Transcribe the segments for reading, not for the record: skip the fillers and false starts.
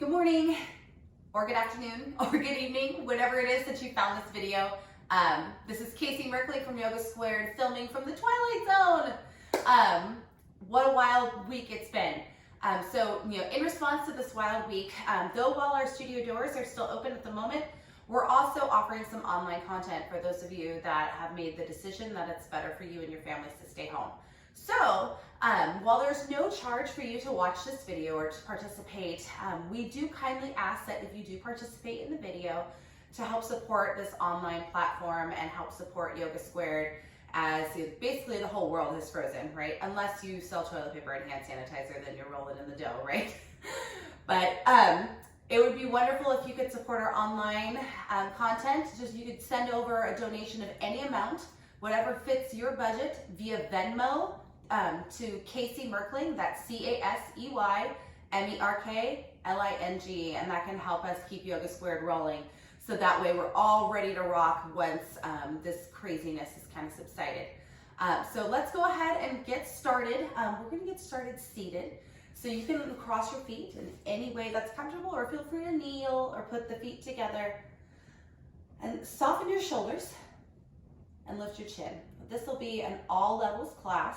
Good morning, or good afternoon, or good evening, whatever it is that you found this video. This is Casey Merkley from Yoga Squared, filming from the Twilight Zone. What a wild week it's been. In response to this wild week, though while our studio doors are still open at the moment, we're also offering some online content for those of you that have made the decision that it's better for you and your families to stay home. So, while there's no charge for you to watch this video or to participate, we do kindly ask that if you do participate in the video to help support this online platform and help support Yoga Squared, as basically the whole world is frozen, right? Unless you sell toilet paper and hand sanitizer, then you're rolling in the dough, right? But it would be wonderful if you could support our online content. Just you could send over a donation of any amount, whatever fits your budget, via Venmo to Casey Merkling. That's CASEYMERKLING, and that can help us keep Yoga Squared rolling. So that way we're all ready to rock once this craziness is kind of subsided. So let's go ahead and get started. We're going to get started seated. So you can cross your feet in any way that's comfortable, or feel free to kneel or put the feet together. And soften your shoulders and lift your chin. This will be an all levels class.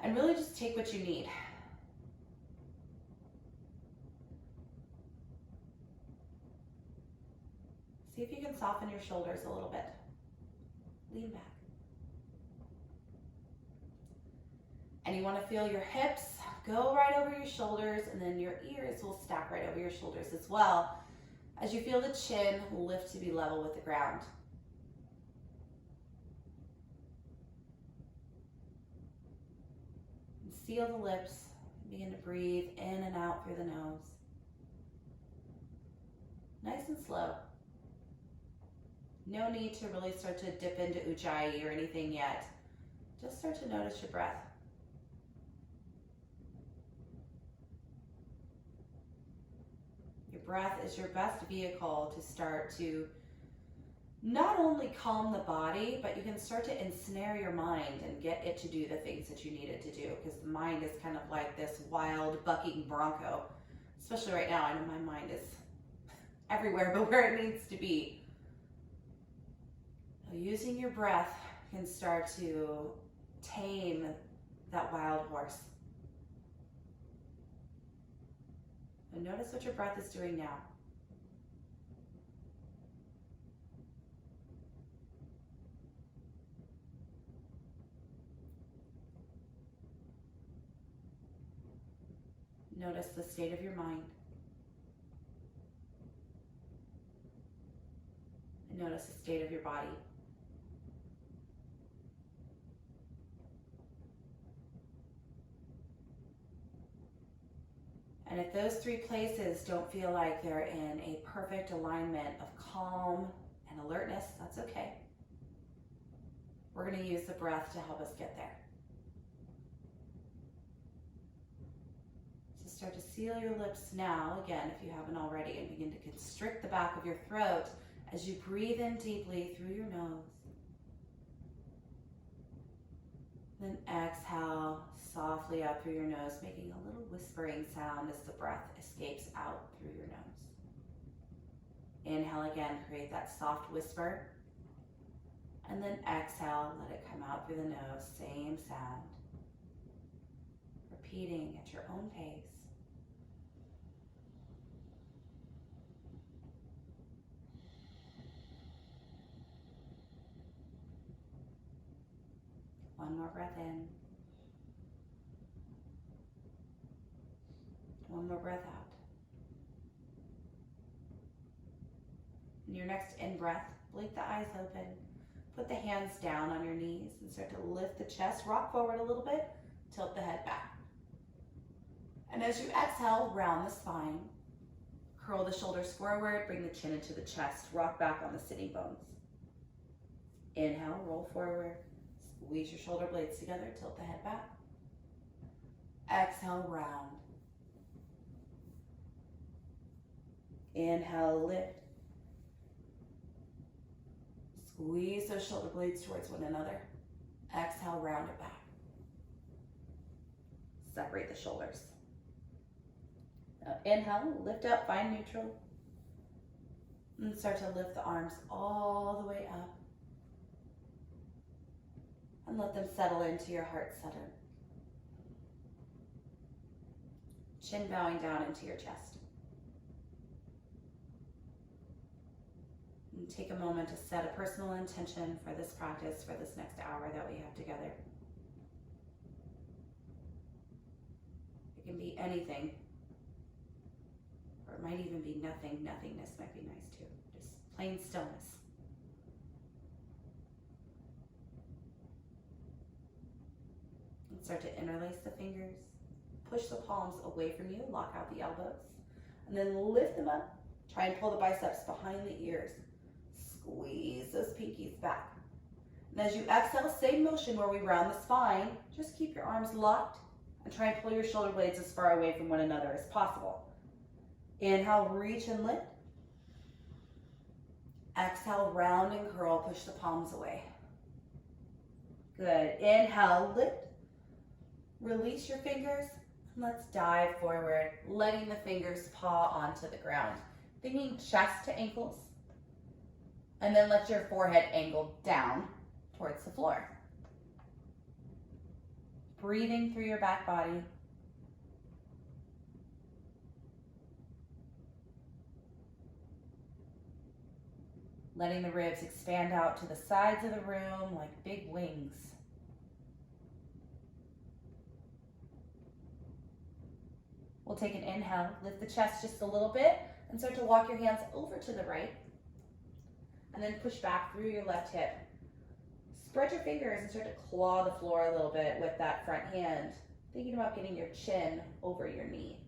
And really just take what you need. See if you can soften your shoulders a little bit. Lean back. And you want to feel your hips go right over your shoulders, and then your ears will stack right over your shoulders as well, as you feel the chin lift to be level with the ground. And seal the lips. Begin to breathe in and out through the nose. Nice and slow. No need to really start to dip into Ujjayi or anything yet. Just start to notice your breath. Your breath is your best vehicle to start to not only calm the body, but you can start to ensnare your mind and get it to do the things that you need it to do, because the mind is kind of like this wild bucking bronco. Especially right now, I know my mind is everywhere but where it needs to be. Using your breath can start to tame that wild horse. And notice what your breath is doing now. Notice the state of your mind. And notice the state of your body. And if those three places don't feel like they're in a perfect alignment of calm and alertness, that's okay. We're going to use the breath to help us get there. So start to seal your lips now, again, if you haven't already, and begin to constrict the back of your throat as you breathe in deeply through your nose. Then exhale softly out through your nose, making a little whispering sound as the breath escapes out through your nose. Inhale again, create that soft whisper. And then exhale, let it come out through the nose, same sound. Repeating at your own pace. One more breath in. One more breath out. And your next in-breath, blink the eyes open. Put the hands down on your knees and start to lift the chest. Rock forward a little bit. Tilt the head back. And as you exhale, round the spine. Curl the shoulders forward. Bring the chin into the chest. Rock back on the sitting bones. Inhale, roll forward. Squeeze your shoulder blades together. Tilt the head back. Exhale, round. Inhale, lift. Squeeze those shoulder blades towards one another. Exhale, round it back. Separate the shoulders. Now inhale, lift up, find neutral. And start to lift the arms all the way up. And let them settle into your heart center. Chin bowing down into your chest. And take a moment to set a personal intention for this practice, for this next hour that we have together. It can be anything, or it might even be nothing. Nothingness might be nice too. Just plain stillness. And start to interlace the fingers. Push the palms away from you, lock out the elbows, and then lift them up. Try and pull the biceps behind the ears. Squeeze those pinkies back. And as you exhale, same motion where we round the spine, just keep your arms locked and try and pull your shoulder blades as far away from one another as possible. Inhale, reach and lift. Exhale, round and curl, push the palms away. Good. Inhale, lift. Release your fingers. Let's dive forward, letting the fingers paw onto the ground. Bringing chest to ankles. And then let your forehead angle down towards the floor. Breathing through your back body. Letting the ribs expand out to the sides of the room like big wings. We'll take an inhale, lift the chest just a little bit, and start to walk your hands over to the right. And then push back through your left hip. Spread your fingers and start to claw the floor a little bit with that front hand. Thinking about getting your chin over your knee.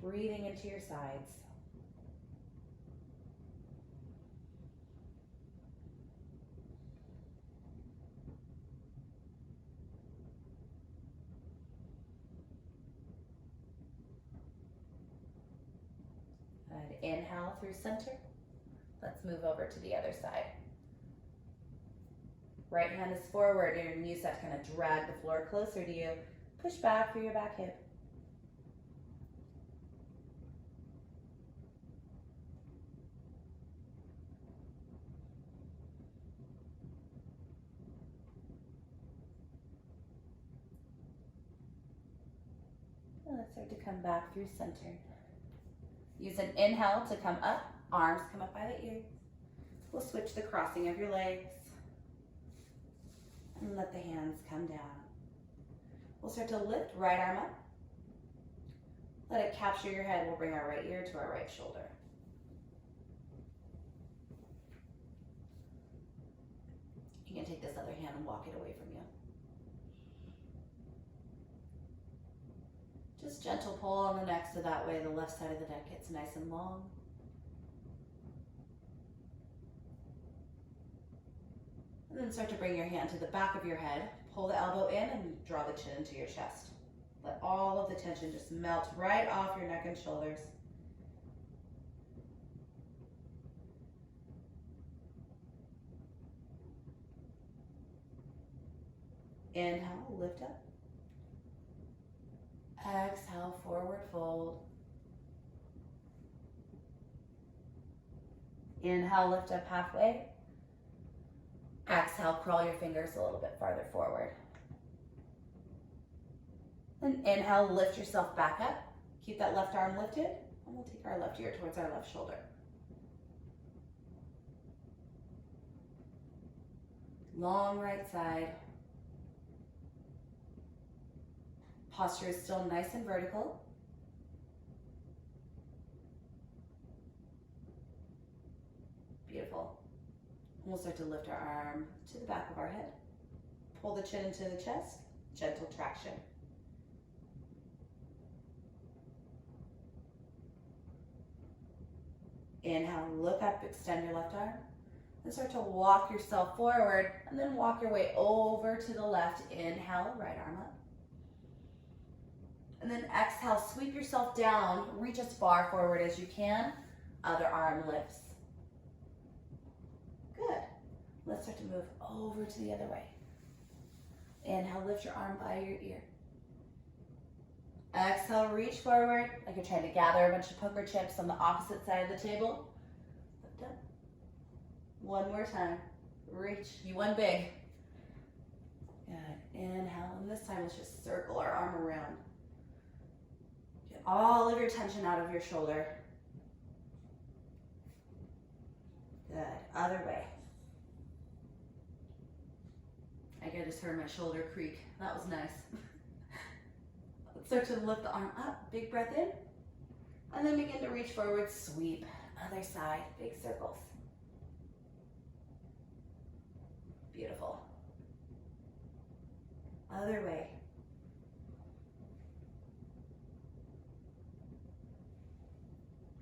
Breathing into your sides. Good. Inhale through center. Let's move over to the other side. Right hand is forward, and you start to kind of drag the floor closer to you. Push back through your back hip. And let's start to come back through center. Use an inhale to come up. Arms come up by the ears. We'll switch the crossing of your legs. And let the hands come down. We'll start to lift right arm up. Let it capture your head. We'll bring our right ear to our right shoulder. You can take this other hand and walk it away from you. Just gentle pull on the neck so that way the left side of the neck gets nice and long. And then start to bring your hand to the back of your head. Pull the elbow in and draw the chin into your chest. Let all of the tension just melt right off your neck and shoulders. Inhale, lift up. Exhale, forward fold. Inhale, lift up halfway. Exhale, crawl your fingers a little bit farther forward. Then inhale, lift yourself back up. Keep that left arm lifted, and we'll take our left ear towards our left shoulder. Long right side. Posture is still nice and vertical. Beautiful. And we'll start to lift our arm to the back of our head. Pull the chin into the chest, gentle traction. Inhale, look up, extend your left arm. And start to walk yourself forward, and then walk your way over to the left. Inhale, right arm up. And then exhale, sweep yourself down, reach as far forward as you can. Other arm lifts. Good. Let's start to move over to the other way. Inhale, lift your arm by your ear. Exhale, reach forward like you're trying to gather a bunch of poker chips on the opposite side of the table. Lift up. One more time. Reach. You won big. Good. Inhale, and this time let's just circle our arm around. Get all of your tension out of your shoulder. Good. Other way. I just heard my shoulder creak. That was nice. Let's start to lift the arm up. Big breath in. And then begin to reach forward, sweep. Other side, big circles. Beautiful. Other way.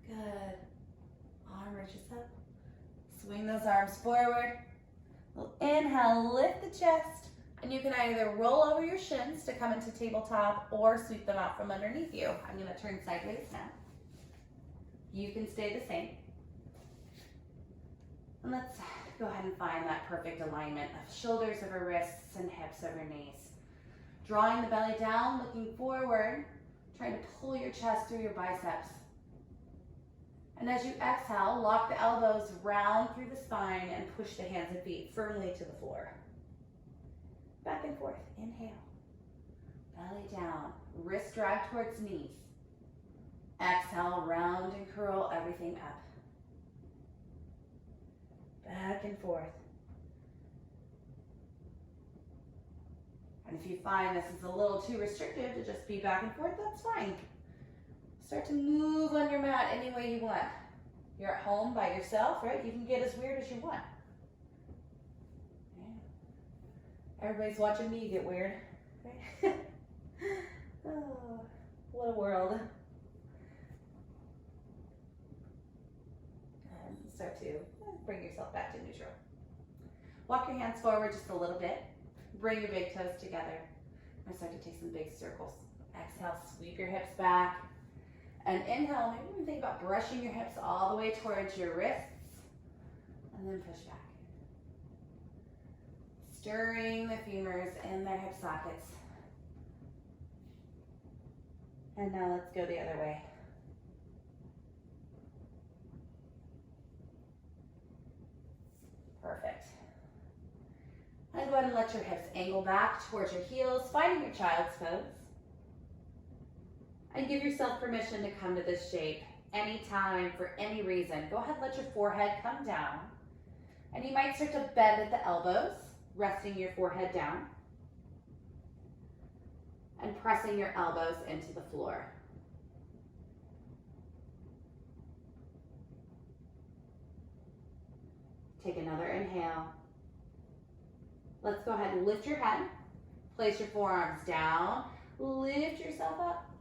Good. Arm reaches up. Swing those arms forward. We'll inhale, lift the chest, and you can either roll over your shins to come into tabletop or sweep them out from underneath you. I'm going to turn sideways now. You can stay the same. And let's go ahead and find that perfect alignment of shoulders over wrists and hips over knees. Drawing the belly down, looking forward, trying to pull your chest through your biceps. And as you exhale, lock the elbows round through the spine and push the hands and feet firmly to the floor. Back and forth. Inhale. Belly down. Wrist drag towards knees. Exhale, round and curl everything up. Back and forth. And if you find this is a little too restrictive to just be back and forth, that's fine. Start to move on your mat any way you want. You're at home by yourself, right? You can get as weird as you want. Yeah. Everybody's watching me get weird. Right? Oh, what a world. And start to bring yourself back to neutral. Walk your hands forward just a little bit. Bring your big toes together. And start to take some big circles. Exhale, sweep your hips back. And inhale, maybe you think about brushing your hips all the way towards your wrists. And then push back. Stirring the femurs in their hip sockets. And now let's go the other way. Perfect. And go ahead and let your hips angle back towards your heels, finding your child's pose. And give yourself permission to come to this shape anytime, for any reason. Go ahead, let your forehead come down. And you might start to bend at the elbows, resting your forehead down. And pressing your elbows into the floor. Take another inhale. Let's go ahead and lift your head. Place your forearms down. Lift yourself up.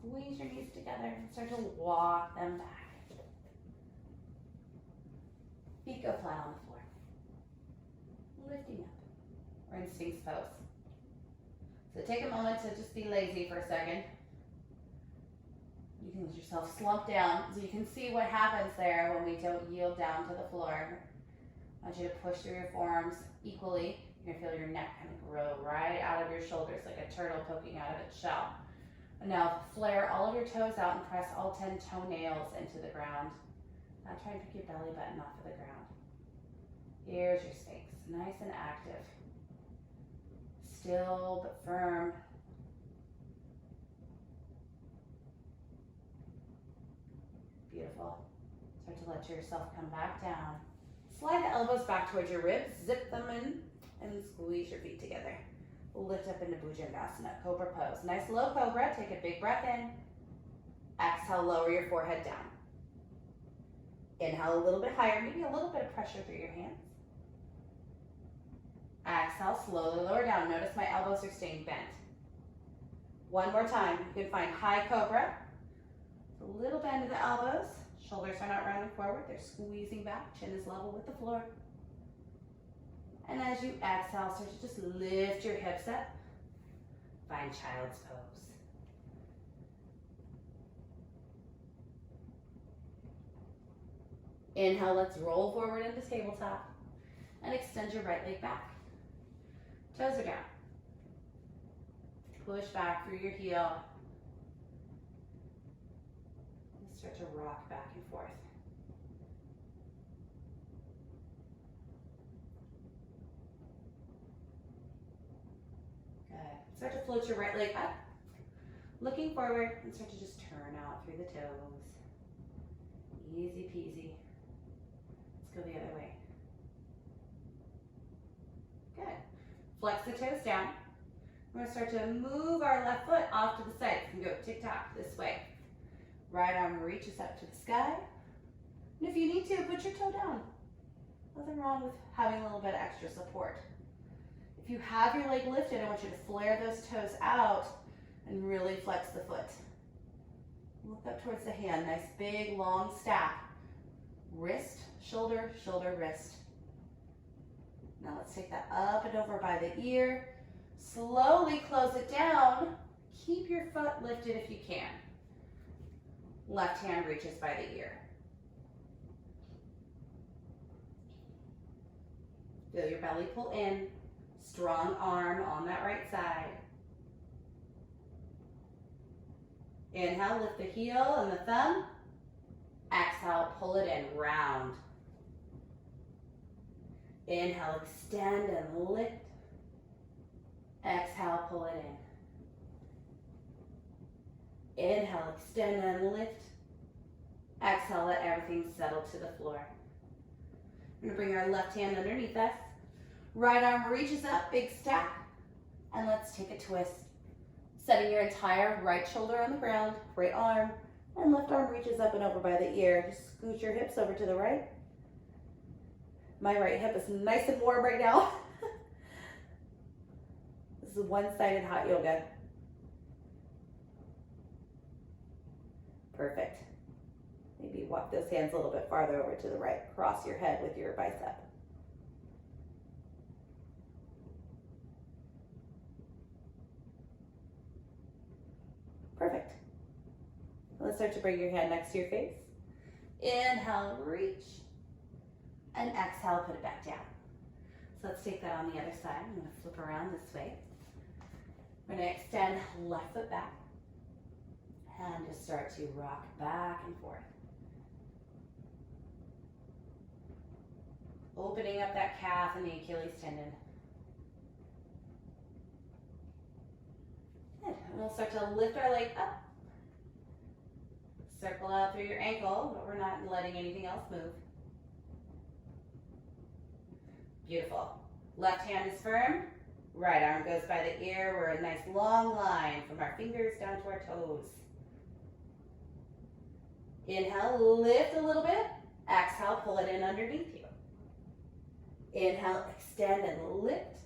Squeeze your knees together and start to walk them back. Feet go flat on the floor. Lifting up. We're in Sphinx pose. So take a moment to just be lazy for a second. You can let yourself slump down so you can see what happens there when we don't yield down to the floor. I want you to push through your forearms equally. You're going to feel your neck kind of grow right out of your shoulders like a turtle poking out of its shell. And now flare all of your toes out and press all 10 toenails into the ground. Now try and pick your belly button off of the ground. Here's your Sphinx, nice and active. Still but firm. Beautiful. Start to let yourself come back down. Slide the elbows back towards your ribs, zip them in, and squeeze your feet together. Lift up into Bhujangasana, Cobra Pose. Nice low cobra, take a big breath in. Exhale, lower your forehead down. Inhale a little bit higher, maybe a little bit of pressure through your hands. Exhale, slowly lower down. Notice my elbows are staying bent. One more time. You can find high cobra. A little bend of the elbows. Shoulders are not rounding forward. They're squeezing back. Chin is level with the floor. And as you exhale, start to just lift your hips up. Find child's pose. Inhale, let's roll forward into tabletop. And extend your right leg back. Toes are down. push back through your heel. And start to rock back and forth. Good. Start to float your right leg up, looking forward, and start to just turn out through the toes. Easy peasy. Let's go the other way. Good. Flex the toes down. We're going to start to move our left foot off to the side. You can go tick-tock this way. Right arm reaches up to the sky. And if you need to, put your toe down. Nothing wrong with having a little bit of extra support. If you have your leg lifted, I want you to flare those toes out and really flex the foot. Look up towards the hand. Nice big long stack. Wrist, shoulder, shoulder, wrist. Now let's take that up and over by the ear. Slowly close it down. Keep your foot lifted if you can. Left hand reaches by the ear. Feel your belly pull in. Strong arm on that right side. Inhale, lift the heel and the thumb. Exhale, pull it in, round. Inhale, extend and lift. Exhale, pull it in. Inhale, extend and lift. Exhale, let everything settle to the floor. We're going to bring our left hand underneath us. Right arm reaches up, big stack. And let's take a twist. Setting your entire right shoulder on the ground, right arm, and left arm reaches up and over by the ear. Just scoot your hips over to the right. My right hip is nice and warm right now. This is one-sided hot yoga. Perfect. Maybe walk those hands a little bit farther over to the right. Cross your head with your bicep. Perfect. Let's start to bring your hand next to your face. Inhale, reach. And exhale, put it back down. So let's take that on the other side. I'm going to flip around this way. We're going to extend left foot back. And just start to rock back and forth. Opening up that calf and the Achilles tendon. Good. And we'll start to lift our leg up. Circle out through your ankle, but we're not letting anything else move. Beautiful. Left hand is firm. Right arm goes by the ear. We're a nice long line from our fingers down to our toes. Inhale, lift a little bit. Exhale, pull it in underneath you. Inhale, extend and lift.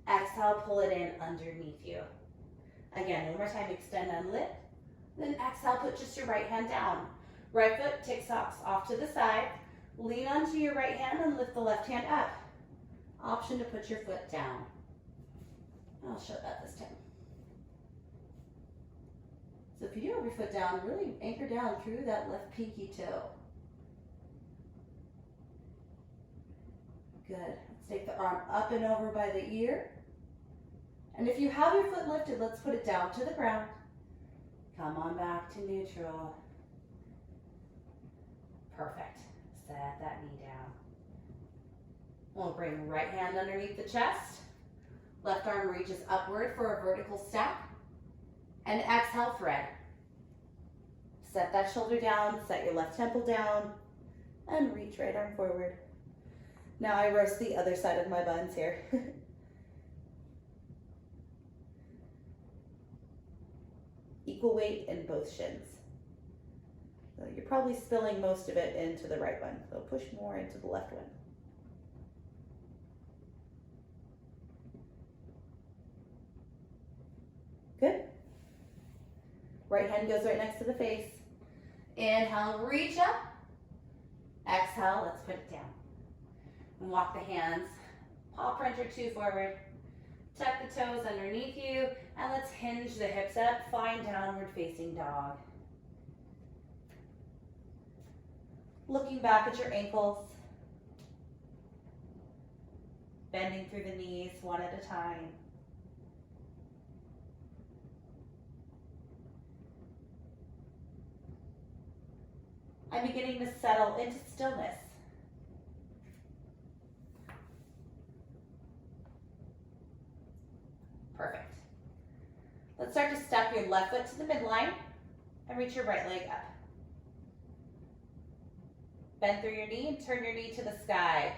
Exhale, pull it in underneath you. Again, one more time, extend and lift. Then exhale, put just your right hand down. Right foot tick-tocks off to the side. Lean onto your right hand and lift the left hand up. Option to put your foot down. I'll show that this time. So if you do have your foot down, really anchor down through that left pinky toe. Good. Let's take the arm up and over by the ear. And if you have your foot lifted, let's put it down to the ground. Come on back to neutral. Perfect. Set that knee down. We'll bring right hand underneath the chest. Left arm reaches upward for a vertical stack. And exhale, thread. Set that shoulder down, set your left temple down, and reach right arm forward. Now I roast the other side of my buns here. Equal weight in both shins. So you're probably spilling most of it into the right one, so push more into the left one. Good. Right hand goes right next to the face. Inhale, reach up. Exhale, let's put it down. And walk the hands, paw print or two forward. Tuck the toes underneath you, and let's hinge the hips up, find downward facing dog. Looking back at your ankles. Bending through the knees one at a time. I'm beginning to settle into stillness. Perfect. Let's start to step your left foot to the midline and reach your right leg up. Bend through your knee and turn your knee to the sky.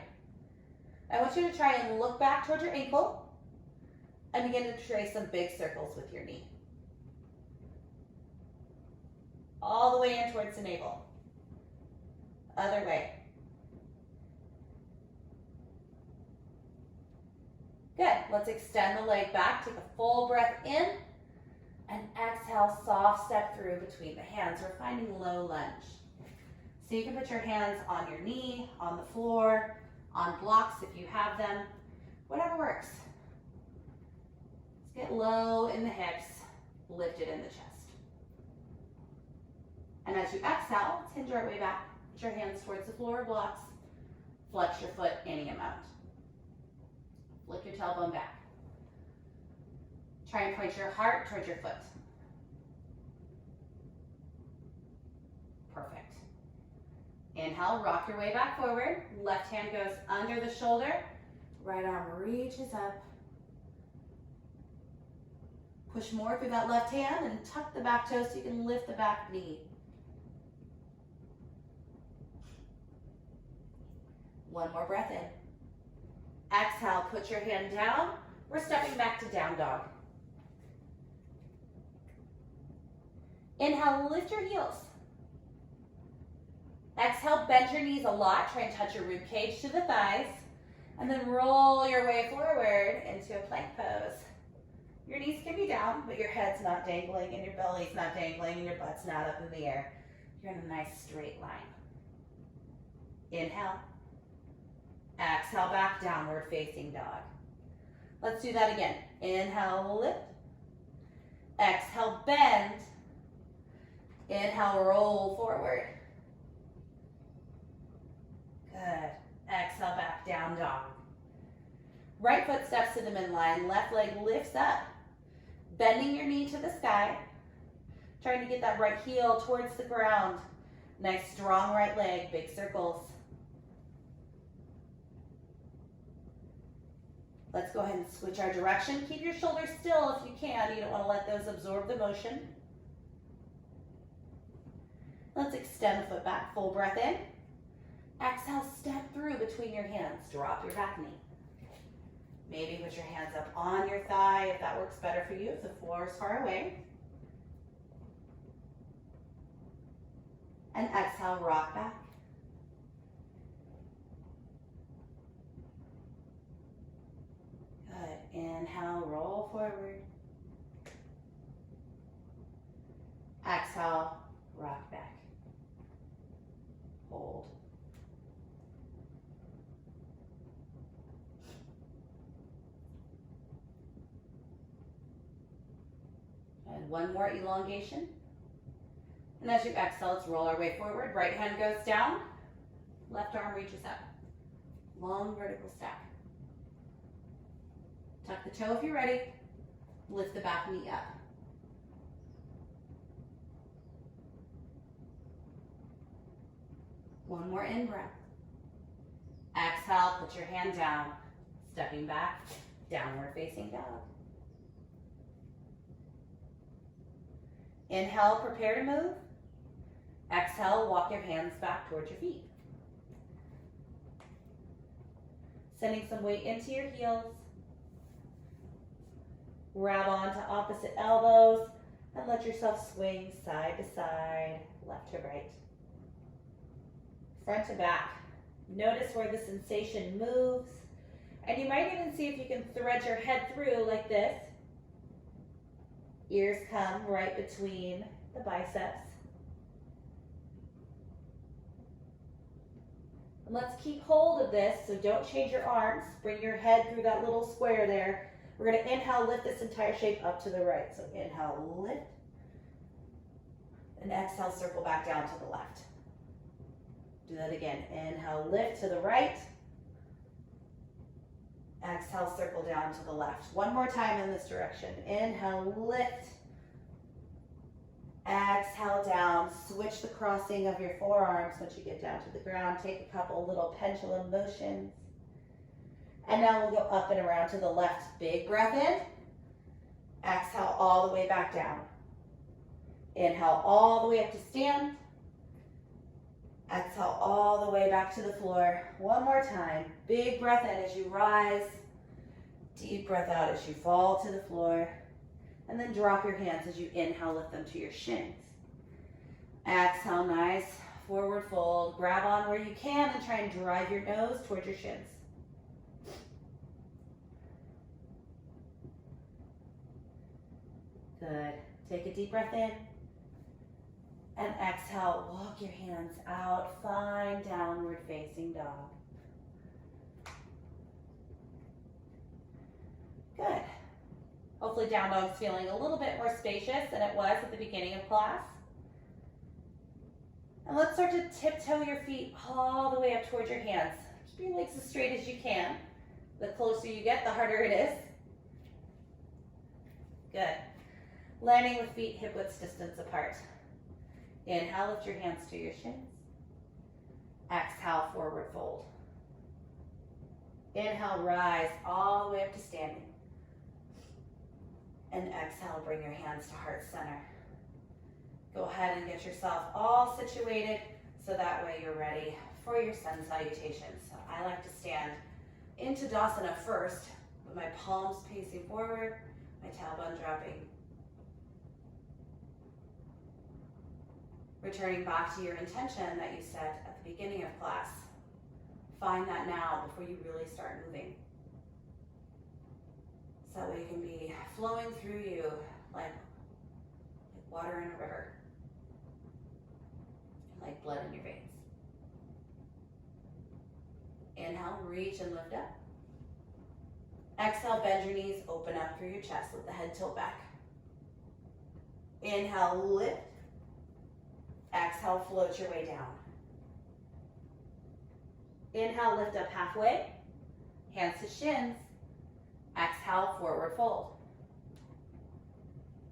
I want you to try and look back towards your ankle and begin to trace some big circles with your knee. All the way in towards the navel. Other way. Good. Let's extend the leg back. Take a full breath in and exhale, soft step through between the hands. We're finding low lunge. So you can put your hands on your knee, on the floor, on blocks if you have them, whatever works. Let's get low in the hips, lifted in the chest. And as you exhale, let's hinge our way back. Put your hands towards the floor or blocks. Flex your foot any amount. Flick your tailbone back. Try and point your heart towards your foot. Perfect. Inhale, rock your way back forward. Left hand goes under the shoulder. Right arm reaches up. Push more through that left hand and tuck the back toe so you can lift the back knee. One more breath in. Exhale, put your hand down. We're stepping back to down dog. Inhale, lift your heels. Exhale, bend your knees a lot. Try and touch your rib cage to the thighs. And then roll your way forward into a plank pose. Your knees can be down, but your head's not dangling and your belly's not dangling and your butt's not up in the air. You're in a nice straight line. Inhale. Exhale, back downward facing dog. Let's do that again. Inhale, lift. Exhale, bend. Inhale, roll forward. Good. Exhale, back down dog. Right foot steps to the midline. Left leg lifts up. Bending your knee to the sky. Trying to get that right heel towards the ground. Nice strong right leg, big circles. Let's go ahead and switch our direction. Keep your shoulders still if you can. You don't want to let those absorb the motion. Let's extend the foot back. Full breath in. Exhale, step through between your hands. Drop your back knee. Maybe put your hands up on your thigh if that works better for you, if the floor is far away. And exhale, rock back. Good. Inhale, roll forward. Exhale, rock back. Hold. And one more elongation. And as you exhale, let's roll our way forward. Right hand goes down. Left arm reaches up. Long vertical stack. Tuck the toe if you're ready. Lift the back knee up. One more in-breath. Exhale, put your hand down. Stepping back, downward facing dog. Inhale, prepare to move. Exhale, walk your hands back towards your feet. Sending some weight into your heels. Grab onto opposite elbows and let yourself swing side to side, left to right. Front to back. Notice where the sensation moves. And you might even see if you can thread your head through like this. Ears come right between the biceps. And let's keep hold of this, so don't change your arms. Bring your head through that little square there. We're going to inhale, lift this entire shape up to the right. So inhale, lift. And exhale, circle back down to the left. Do that again. Inhale, lift to the right. Exhale, circle down to the left. One more time in this direction. Inhale, lift. Exhale down. Switch the crossing of your forearms once you get down to the ground. Take a couple little pendulum motions. And now we'll go up and around to the left. Big breath in. Exhale all the way back down. Inhale all the way up to stand. Exhale all the way back to the floor. One more time. Big breath in as you rise. Deep breath out as you fall to the floor. And then drop your hands as you inhale, lift them to your shins. Exhale, nice forward fold. Grab on where you can and try and drive your nose towards your shins. Good. Take a deep breath in. And exhale, walk your hands out, find downward facing dog. Good. Hopefully down dog's feeling a little bit more spacious than it was at the beginning of class. And let's start to tiptoe your feet all the way up towards your hands. Keep your legs as straight as you can. The closer you get, the harder it is. Good. Landing with feet hip-width distance apart. Inhale, lift your hands to your shins. Exhale, forward fold. Inhale, rise all the way up to standing. And exhale, bring your hands to heart center. Go ahead and get yourself all situated so that way you're ready for your sun salutation. So I like to stand into Tadasana first with my palms facing forward, my tailbone dropping. Returning back to your intention that you set at the beginning of class. Find that now before you really start moving. So that way it can be flowing through you like water in a river, like blood in your veins. Inhale, reach and lift up. Exhale, bend your knees, open up through your chest, let the head tilt back. Inhale, lift. Exhale, float your way down. Inhale, lift up halfway. Hands to shins. Exhale, forward fold.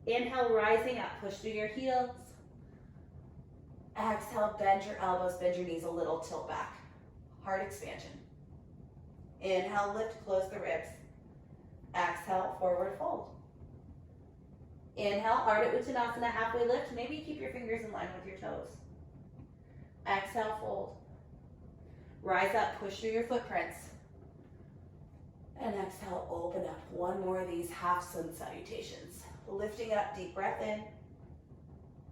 Inhale, rising up, push through your heels. Exhale, bend your elbows, bend your knees a little, tilt back. Heart expansion. Inhale, lift, close the ribs. Exhale, forward fold. Inhale, Ardha Uttanasana, halfway lift. Maybe keep your fingers in line with your toes. Exhale, fold. Rise up, push through your footprints. And exhale, open up. One more of these half sun salutations. Lifting up, deep breath in.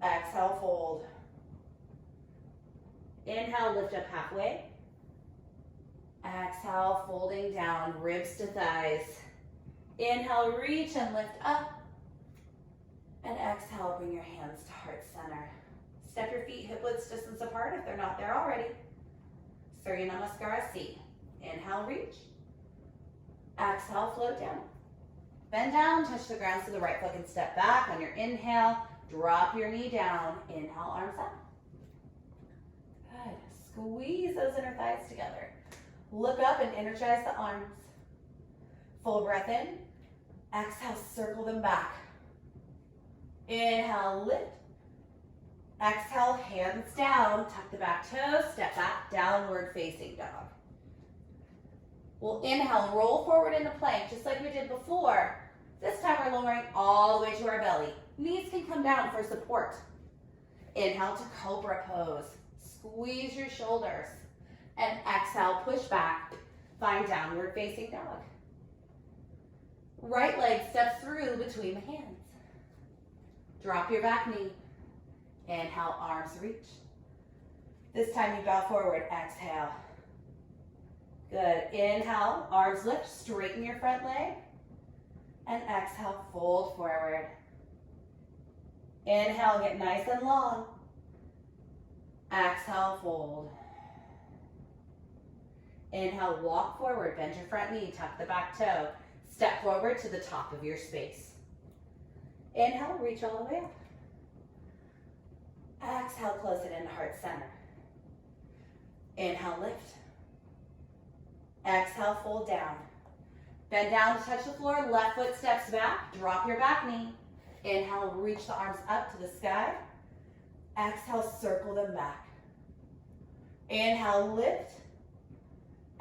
Exhale, fold. Inhale, lift up halfway. Exhale, folding down, ribs to thighs. Inhale, reach and lift up. And exhale, bring your hands to heart center. Step your feet hip-width distance apart if they're not there already. Surya Namaskara C. Inhale, reach. Exhale, float down. Bend down, touch the ground so the right foot can step back. On your inhale, drop your knee down. Inhale, arms up. Good. Squeeze those inner thighs together. Look up and energize the arms. Full breath in. Exhale, circle them back. Inhale, lift. Exhale, hands down, tuck the back toes, step back, downward facing dog. We'll inhale, roll forward into plank, just like we did before. This time we're lowering all the way to our belly. Knees can come down for support. Inhale to Cobra Pose. Squeeze your shoulders. And exhale, push back. Find downward facing dog. Right leg steps through between the hands. Drop your back knee. Inhale, arms reach. This time you bow forward, exhale. Good, inhale, arms lift, straighten your front leg. And exhale, fold forward. Inhale, get nice and long. Exhale, fold. Inhale, walk forward, bend your front knee, tuck the back toe. Step forward to the top of your space. Inhale, reach all the way up. Exhale, close it into heart center. Inhale, lift. Exhale, fold down. Bend down to touch the floor, left foot steps back, drop your back knee. Inhale, reach the arms up to the sky. Exhale, circle them back. Inhale, lift.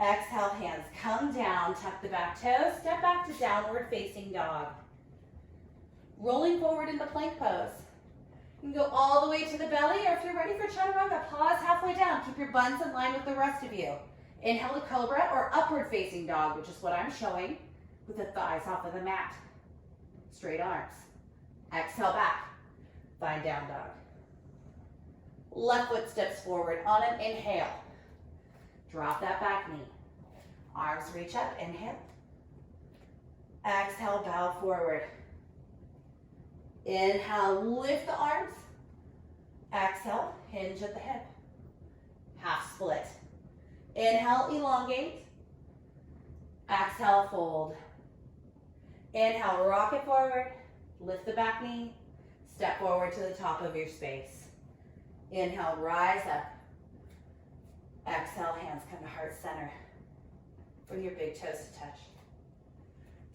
Exhale, hands come down, tuck the back toes, step back to downward facing dog. Rolling forward into plank pose. You can go all the way to the belly, or if you're ready for chaturanga, pause halfway down. Keep your buns in line with the rest of you. Inhale to cobra or upward facing dog, which is what I'm showing, with the thighs off of the mat. Straight arms. Exhale back. Find down dog. Left foot steps forward on an inhale. Drop that back knee. Arms reach up, inhale. Exhale, bow forward. Inhale, lift the arms. Exhale, hinge at the hip. Half split. Inhale, elongate. Exhale, fold. Inhale, rock it forward. Lift the back knee. Step forward to the top of your space. Inhale, rise up. Exhale, hands come to heart center. Bring your big toes to touch.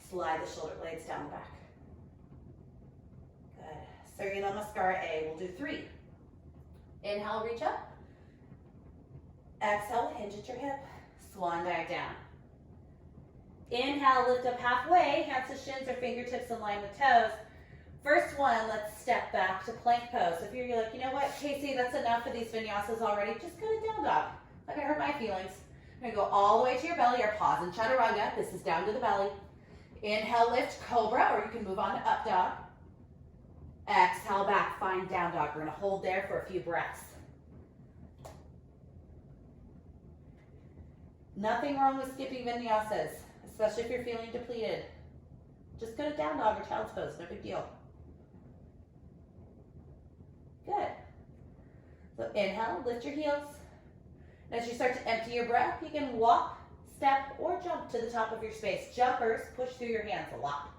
Slide the shoulder blades down the back. Good. Surya Namaskara A. We'll do 3. Inhale, reach up. Exhale, hinge at your hip. Swan dive down. Inhale, lift up halfway. Hands to shins or fingertips in line with toes. First one, let's step back to plank pose. If you're like, you know what, Casey, that's enough of these vinyasas already, just go to down dog. Not gonna hurt my feelings. I'm gonna go all the way to your belly, or pause in chaturanga. This is down to the belly. Inhale, lift cobra, or you can move on to up dog. Exhale back, find down dog. We're gonna hold there for a few breaths. Nothing wrong with skipping vinyasas, especially if you're feeling depleted. Just go to down dog or child's pose, no big deal. Good. So inhale, lift your heels. As you start to empty your breath, you can walk, step, or jump to the top of your space. Jumpers, push through your hands a lot.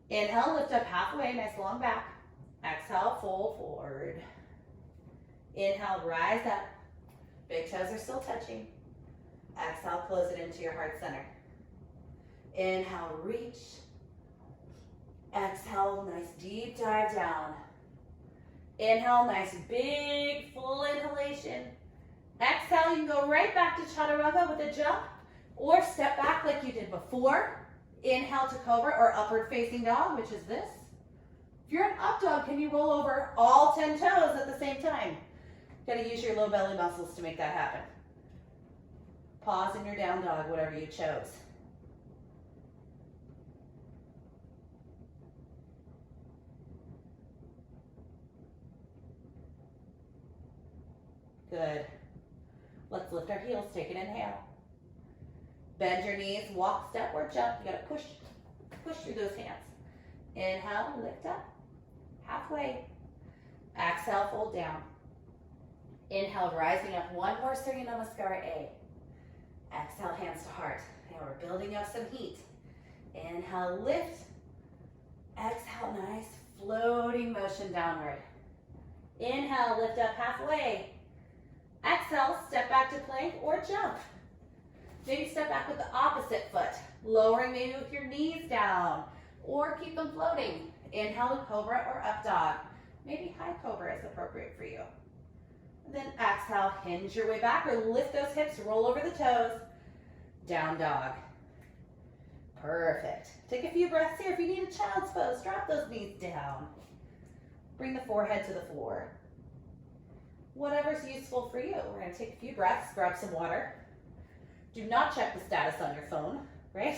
Inhale, lift up halfway, nice long back. Exhale, fold forward. Inhale, rise up. Big toes are still touching. Exhale, close it into your heart center. Inhale, reach. Exhale, nice deep dive down. Inhale, nice big full inhalation. Exhale, you can go right back to chaturanga with a jump, or step back like you did before. Inhale to cobra or upward facing dog, which is this. If you're an up dog, can you roll over all 10 toes at the same time? You gotta use your low belly muscles to make that happen. Pause in your down dog, whatever you chose. Good. Let's lift our heels, take an inhale. Bend your knees, walk, step, or jump. You gotta push through those hands. Inhale, lift up, halfway. Exhale, fold down. Inhale, rising up. One more Surya Namaskara A. Exhale, hands to heart. And we're building up some heat. Inhale, lift. Exhale, nice floating motion downward. Inhale, lift up halfway. Exhale, step back to plank or jump. Maybe step back with the opposite foot, lowering maybe with your knees down, or keep them floating. Inhale to cobra or up dog. Maybe high cobra is appropriate for you. And then exhale, hinge your way back or lift those hips, roll over the toes, down dog. Perfect. Take a few breaths here. If you need a child's pose, drop those knees down. Bring the forehead to the floor. Whatever's useful for you. We're going to take a few breaths, grab some water. Do not check the status on your phone, right?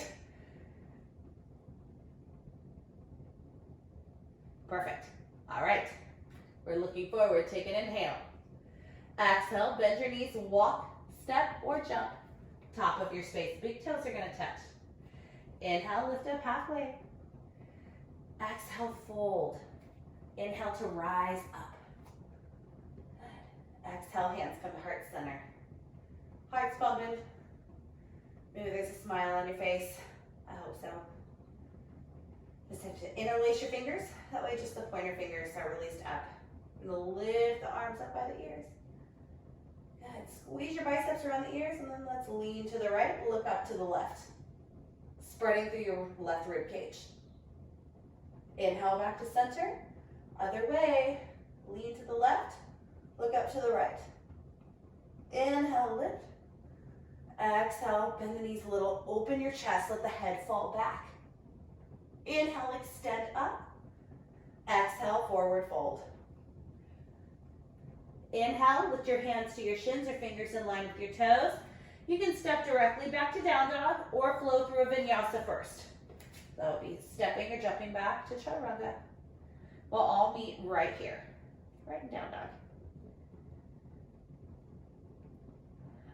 Perfect. All right. We're looking forward. Take an inhale. Exhale, bend your knees, walk, step, or jump. Top of your space. Big toes are going to touch. Inhale, lift up halfway. Exhale, fold. Inhale to rise up. Good. Exhale, hands come to heart center. Heart's pumping. Maybe there's a smile on your face. I hope so. Just have to interlace your fingers. That way just the pointer fingers are released up. I'm going to lift the arms up by the ears. Good. Squeeze your biceps around the ears, and then let's lean to the right, look up to the left. Spreading through your left rib cage. Inhale back to center. Other way. lean to the left, look up to the right. Inhale, lift. Exhale, bend the knees a little, open your chest, let the head fall back. Inhale, extend up. Exhale, forward fold. Inhale, lift your hands to your shins or fingers in line with your toes. You can step directly back to down dog or flow through a vinyasa first. That would be stepping or jumping back to chaturanga. We'll all meet right here, right in down dog.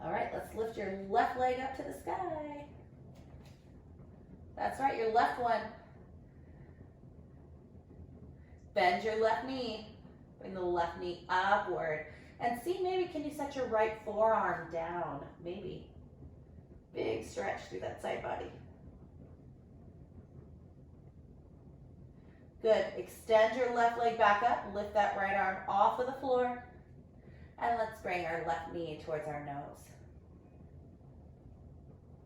All right, let's lift your left leg up to the sky. That's right, your left one. Bend your left knee. Bring the left knee upward. And see, maybe can you set your right forearm down? Maybe. Big stretch through that side body. Good. Extend your left leg back up. Lift that right arm off of the floor. And let's bring our left knee towards our nose.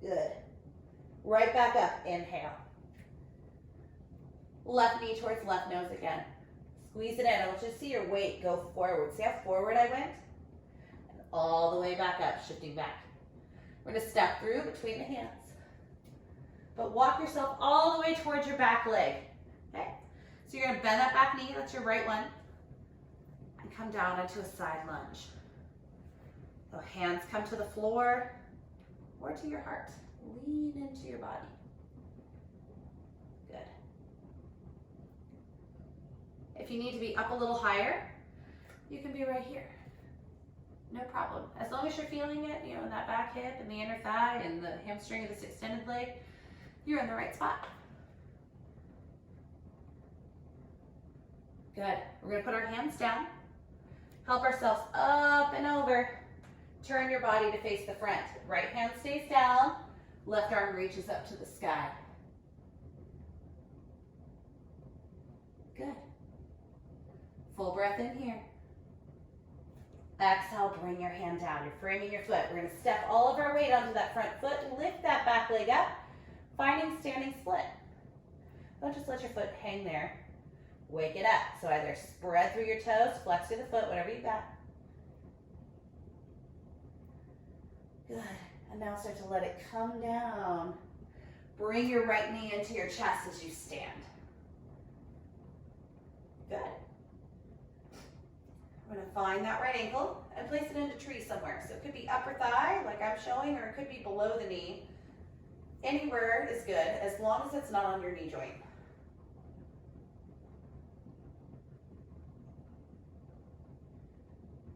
Good. Right back up. Inhale. Left knee towards left nose again. Squeeze it in. I want you to see your weight go forward. See how forward I went? And all the way back up, shifting back. We're going to step through between the hands. But walk yourself all the way towards your back leg. Okay? So you're going to bend that back knee. That's your right one. And come down into a side lunge. So hands come to the floor or to your heart. Lean into your body. Good. If you need to be up a little higher, you can be right here. No problem. As long as you're feeling it, you know, in that back hip and the inner thigh and the hamstring of this extended leg, you're in the right spot. Good. We're going to put our hands down. Help ourselves up and over. Turn your body to face the front. Right hand stays down. Left arm reaches up to the sky. Good. Full breath in here. Exhale, bring your hand down. You're framing your foot. We're going to step all of our weight onto that front foot. Lift that back leg up, finding standing split. Don't just let your foot hang there. Wake it up. So either spread through your toes, flex through the foot, whatever you got. Good. And now start to let it come down. Bring your right knee into your chest as you stand. Good. I'm going to find that right ankle and place it into tree somewhere. So it could be upper thigh, like I'm showing, or it could be below the knee. Anywhere is good, as long as it's not on your knee joint.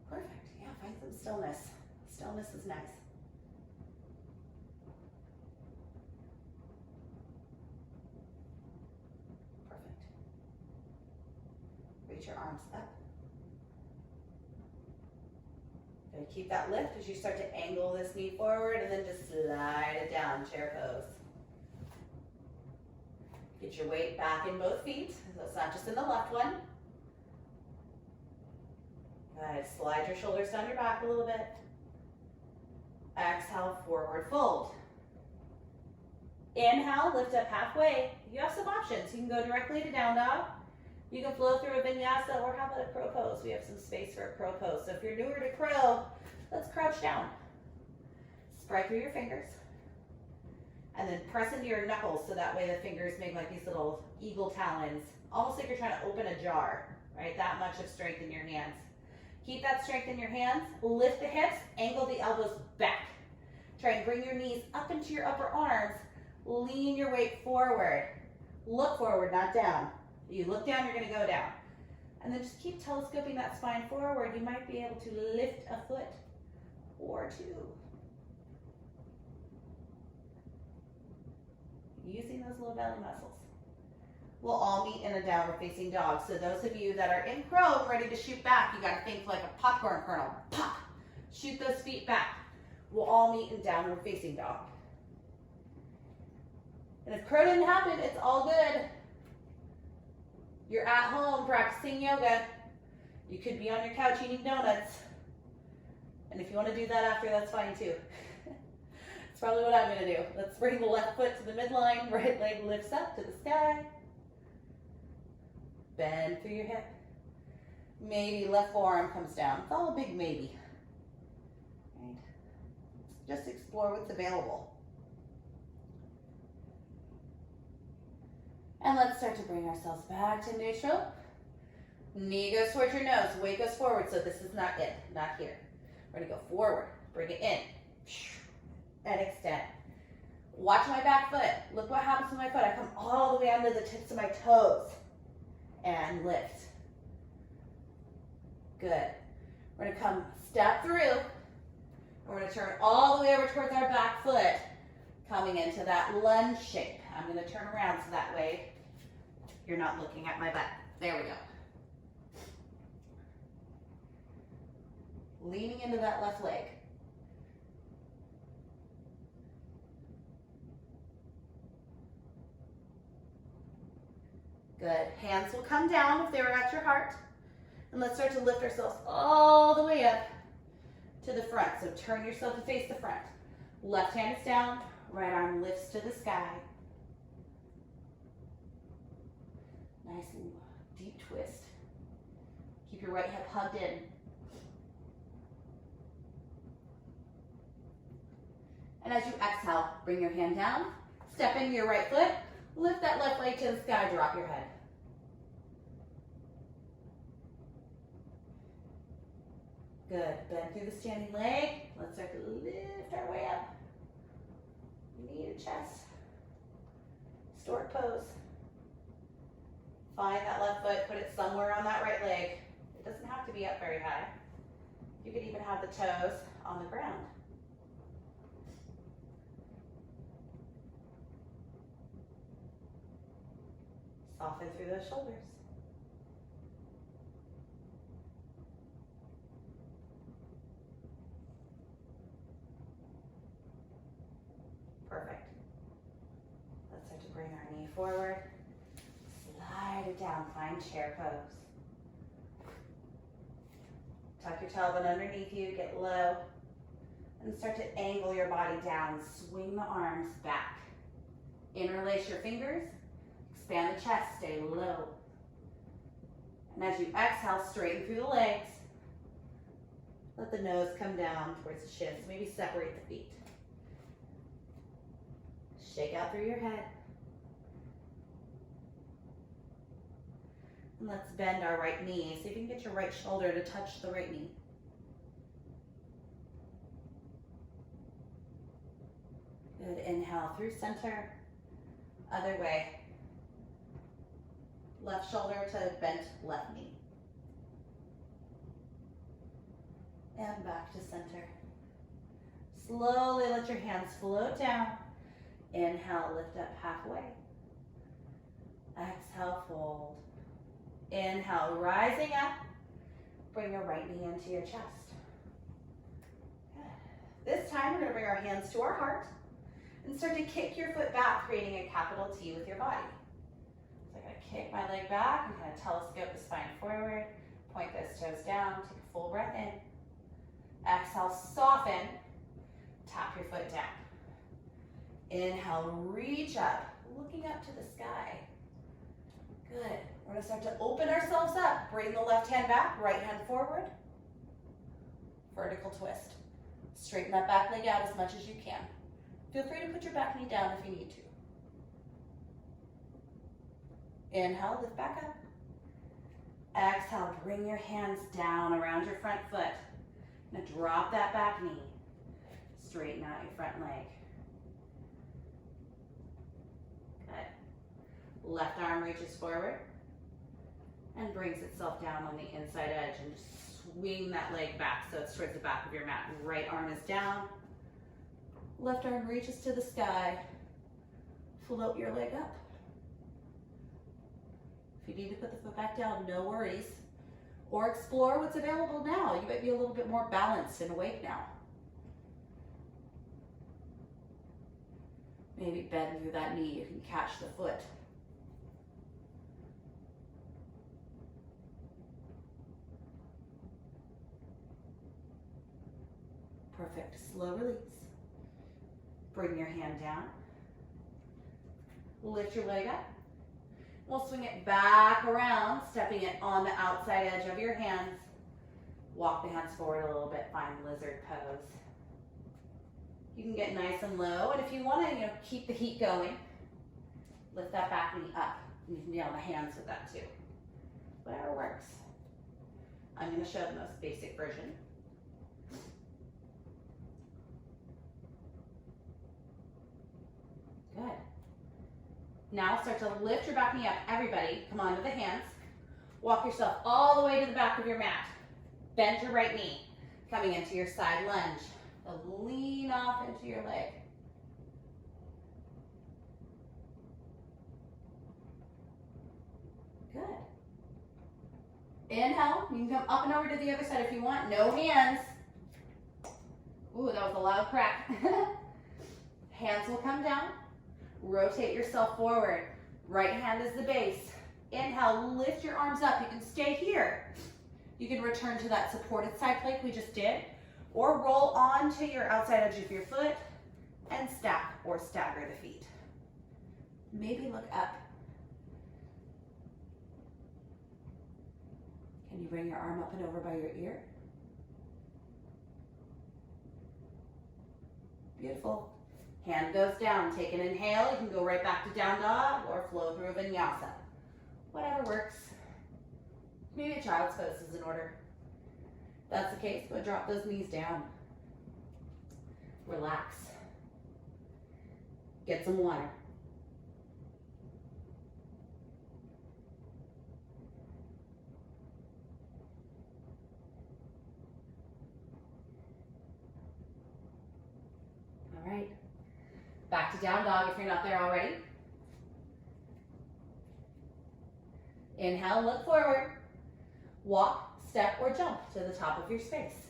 Perfect. Yeah, find some stillness. Stillness is nice. Perfect. Reach your arms up. Going to keep that lift as you start to angle this knee forward and then just slide it down, chair pose. Get your weight back in both feet, so it's not just in the left one. Good. Slide your shoulders down your back a little bit. Exhale, forward fold. Inhale, lift up halfway. You have some options. You can go directly to down dog. You can flow through a vinyasa, or how about a crow pose? We have some space for a crow pose. So if you're newer to crow, let's crouch down. Spread through your fingers. And then press into your knuckles so that way the fingers make like these little eagle talons. Almost like you're trying to open a jar, right? That much of strength in your hands. Keep that strength in your hands. Lift the hips, angle the elbows back. Try and bring your knees up into your upper arms. Lean your weight forward. Look forward, not down. You look down, you're going to go down. And then just keep telescoping that spine forward. You might be able to lift a foot or two. Using those low belly muscles. We'll all meet in a downward facing dog. So those of you that are in crow, ready to shoot back, you got to think like a popcorn kernel. Pop! Shoot those feet back. We'll all meet in downward facing dog. And if crow didn't happen, it's all good. You're at home practicing yoga. You could be on your couch eating donuts. And if you want to do that after, that's fine too. That's probably what I'm going to do. Let's bring the left foot to the midline. Right leg lifts up to the sky. Bend through your hip. Maybe left forearm comes down. It's all a big maybe. Right? Just explore what's available. And let's start to bring ourselves back to neutral. Knee goes towards your nose, weight goes forward, so this is not it, not here. We're gonna go forward, bring it in, and extend. Watch my back foot. Look what happens to my foot. I come all the way under the tips of my toes and lift. Good. We're gonna come step through. We're gonna turn all the way over towards our back foot, coming into that lunge shape. I'm gonna turn around so that way you're not looking at my butt. There we go. Leaning into that left leg. Good. Hands will come down if they were at your heart. And let's start to lift ourselves all the way up to the front. So turn yourself to face the front. Left hand is down, right arm lifts to the sky. Nice deep twist. Keep your right hip hugged in. And as you exhale, bring your hand down, step into your right foot, lift that left leg to the sky, drop your head. Good, bend through the standing leg. Let's start to lift our way up. Knee to chest. Stork pose. Find that left foot, put it somewhere on that right leg. It doesn't have to be up very high. You could even have the toes on the ground. Soften through those shoulders. Perfect. Let's start to bring our knee forward. Slide it down, find chair pose. Tuck your tailbone underneath you, get low, and start to angle your body down. Swing the arms back. Interlace your fingers. Expand the chest, stay low. And as you exhale, straighten through the legs. Let the nose come down towards the shins. Maybe separate the feet. Shake out through your head. And let's bend our right knee. See if you can get your right shoulder to touch the right knee. Good, inhale through center. Other way. Left shoulder to bent left knee. And back to center. Slowly let your hands float down. Inhale, lift up halfway. Exhale, fold. Inhale, rising up. Bring your right knee into your chest. Good. This time we're going to bring our hands to our heart and start to kick your foot back, creating a capital T with your body. So I'm going to kick my leg back and kind of telescope the spine forward. Point those toes down. Take a full breath in. Exhale, soften. Tap your foot down. Inhale, reach up, looking up to the sky. Good. We're going to start to open ourselves up. Bring the left hand back, right hand forward. Vertical twist. Straighten that back leg out as much as you can. Feel free to put your back knee down if you need to. Inhale, lift back up. Exhale, bring your hands down around your front foot. Now drop that back knee. Straighten out your front leg. Good. Left arm reaches forward and brings itself down on the inside edge, and just swing that leg back so it's towards the back of your mat. Right arm is down. Left arm reaches to the sky. Float your leg up. If you need to put the foot back down, no worries. Or explore what's available now. You might be a little bit more balanced and awake now. Maybe bend through that knee. You can catch the foot. Perfect. Slow release. Bring your hand down. Lift your leg up. We'll swing it back around, stepping it on the outside edge of your hands. Walk the hands forward a little bit, find lizard pose. You can get nice and low, and if you want to, keep the heat going, lift that back knee up. You can be on the hands with that too. Whatever works. I'm going to show the most basic version. Good. Now start to lift your back knee up. Everybody, come onto the hands. Walk yourself all the way to the back of your mat. Bend your right knee. Coming into your side lunge. Lean off into your leg. Good. Inhale. You can come up and over to the other side if you want. No hands. Ooh, that was a loud crack. Hands will come down. Rotate yourself forward. Right hand is the base. Inhale, lift your arms up. You can stay here. You can return to that supported side plank we just did, or roll onto your outside edge of your foot and stack or stagger the feet. Maybe look up. Can you bring your arm up and over by your ear? Beautiful. Hand goes down. Take an inhale. You can go right back to down dog or flow through a vinyasa. Whatever works. Maybe a child's pose is in order. If that's the case, go drop those knees down. Relax. Get some water. All right. Back to down dog if you're not there already. Inhale, look forward. Walk, step, or jump to the top of your space.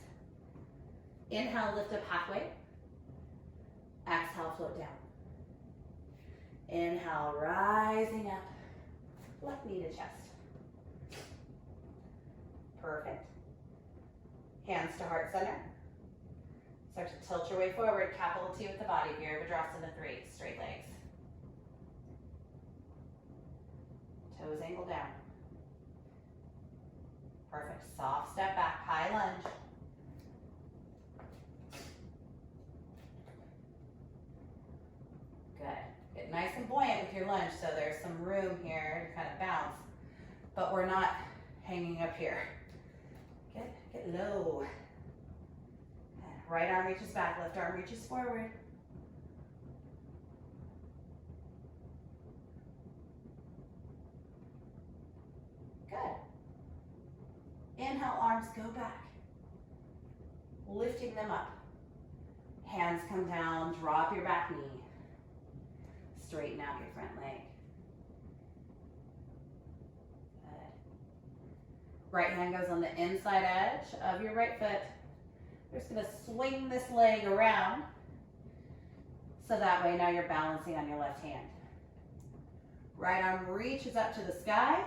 Inhale, lift up halfway. Exhale, float down. Inhale, rising up. Left knee to chest. Perfect. Hands to heart center. Start to tilt your way forward, capital T with the body, Virabhadrasana 3, straight legs. Toes angle down. Perfect, soft step back, high lunge. Good, get nice and buoyant with your lunge, so there's some room here to kind of bounce, but we're not hanging up here. Get low. Right arm reaches back, left arm reaches forward. Good. Inhale, arms go back. Lifting them up. Hands come down, drop your back knee. Straighten out your front leg. Good. Right hand goes on the inside edge of your right foot. You're just going to swing this leg around, so that way now you're balancing on your left hand. Right arm reaches up to the sky.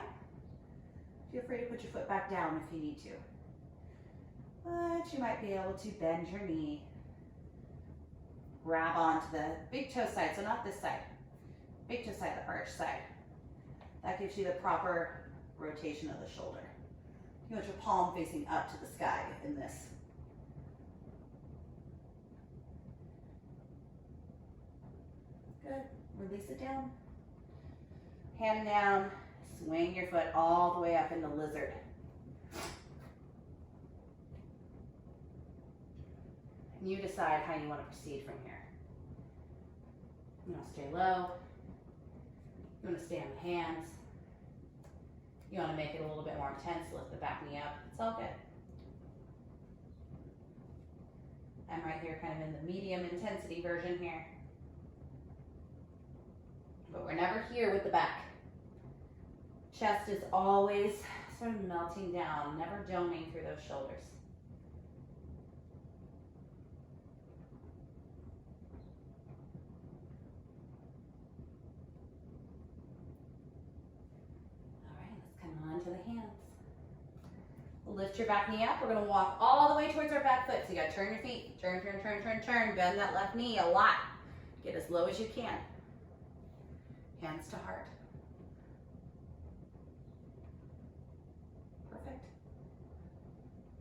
Feel free to put your foot back down if you need to. But you might be able to bend your knee. Grab onto the big toe side, so not this side. Big toe side, the arch side. That gives you the proper rotation of the shoulder. You want your palm facing up to the sky in this. Good. Release it down. Hand down. Swing your foot all the way up into lizard. And you decide how you want to proceed from here. You want to stay low. You want to stay on the hands. You want to make it a little bit more intense. Lift the back knee up. It's all good. I'm right here kind of in the medium intensity version here. But we're never here with the back. Chest is always sort of melting down, never doming through those shoulders. All right, let's come on to the hands. Lift your back knee up. We're going to walk all the way towards our back foot. So you got to turn your feet. Turn, turn, turn, turn, turn. Bend that left knee a lot. Get as low as you can. Hands to heart.